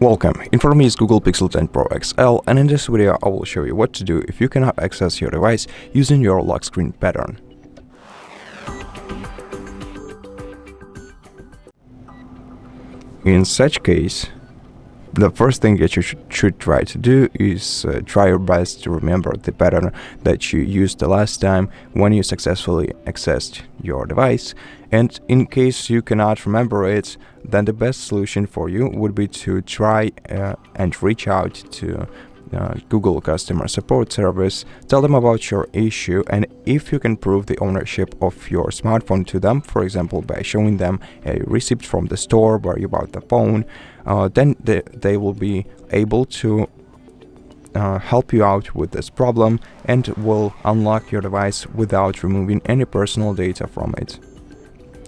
Welcome, in front of me is Google Pixel 10 Pro XL, and in this video I will show you what to do if you cannot access your device using your lock screen pattern. In such case, the first thing that you should try to do is try your best to remember the pattern that you used the last time when you successfully accessed your device. And in case you cannot remember it, then the best solution for you would be to try and reach out to Google customer support service, tell them about your issue, and if you can prove the ownership of your smartphone to them, for example by showing them a receipt from the store where you bought the phone, then they will be able to help you out with this problem and will unlock your device without removing any personal data from it.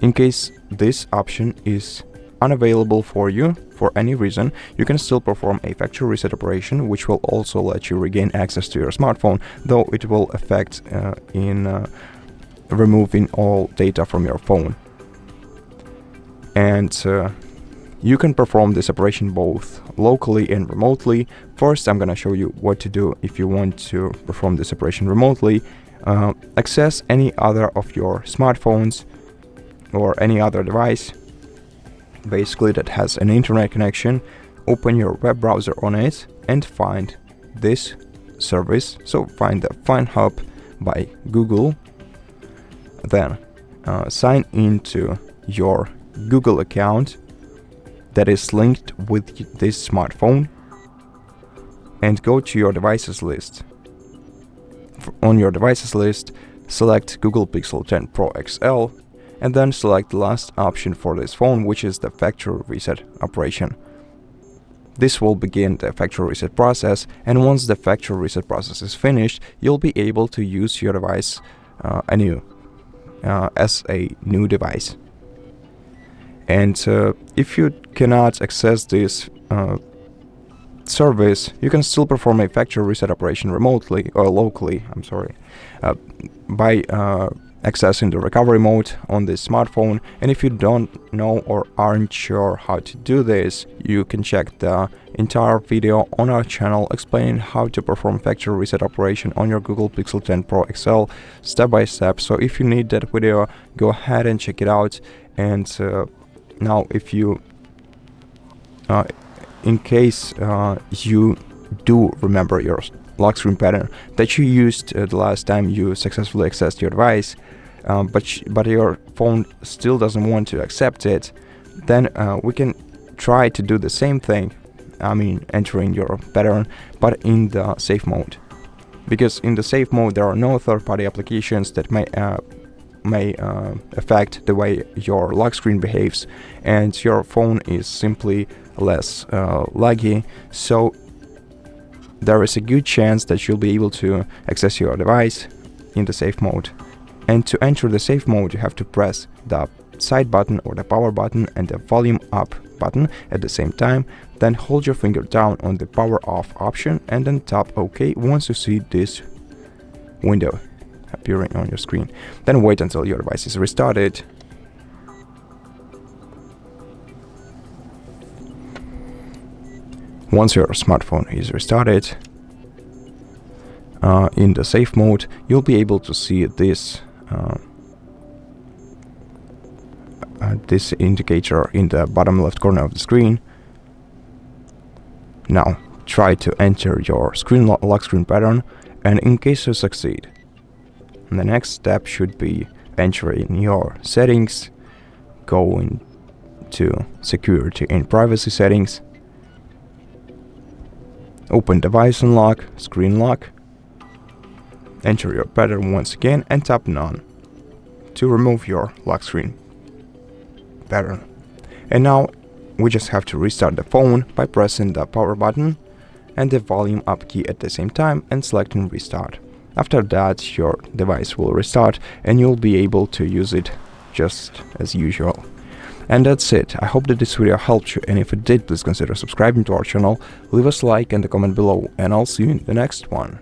In case this option is unavailable for you for any reason, you can still perform a factory reset operation, which will also let you regain access to your smartphone, though it will affect in removing all data from your phone. And you can perform this operation both locally and remotely. First, I'm gonna show you what to do if you want to perform this operation remotely. Access any other of your smartphones or any other device basically that has an internet connection. Open your web browser on it and find this service. So find the Find Hub by Google, then sign into your Google account that is linked with this smartphone and go to your devices list. On your devices list, select Google Pixel 10 Pro XL and then select the last option for this phone, which is the factory reset operation. This will begin the factory reset process, and once the factory reset process is finished, you'll be able to use your device as a new device. And if you cannot access this service, you can still perform a factory reset operation remotely or locally, by accessing the recovery mode on this smartphone. And if you don't know or aren't sure how to do this, you can check the entire video on our channel explaining how to perform factory reset operation on your Google Pixel 10 Pro XL step by step. So if you need that video, go ahead and check it out. And now if you in case you do remember your lock screen pattern that you used the last time you successfully accessed your device, but your phone still doesn't want to accept it, then we can try to do the same thing, entering your pattern, but in the safe mode. Because in the safe mode there are no third-party applications that may affect the way your lock screen behaves, and your phone is simply less laggy, so there is a good chance that you'll be able to access your device in the safe mode. And to enter the safe mode, you have to press the side button or the power button and the volume up button at the same time, then hold your finger down on the power off option and then tap OK once you see this window appearing on your screen. Then wait until your device is restarted. Once your smartphone is restarted, in the safe mode, you'll be able to see this this indicator in the bottom left corner of the screen. Now try to enter your lock screen pattern, and in case you succeed, the next step should be entering your settings, go into security and privacy settings, open device unlock, screen lock, enter your pattern once again and tap none to remove your lock screen pattern. And now we just have to restart the phone by pressing the power button and the volume up key at the same time and selecting restart. After that, your device will restart and you'll be able to use it just as usual. And that's it. I hope that this video helped you, and if it did, please consider subscribing to our channel, leave us a like and a comment below, and I'll see you in the next one.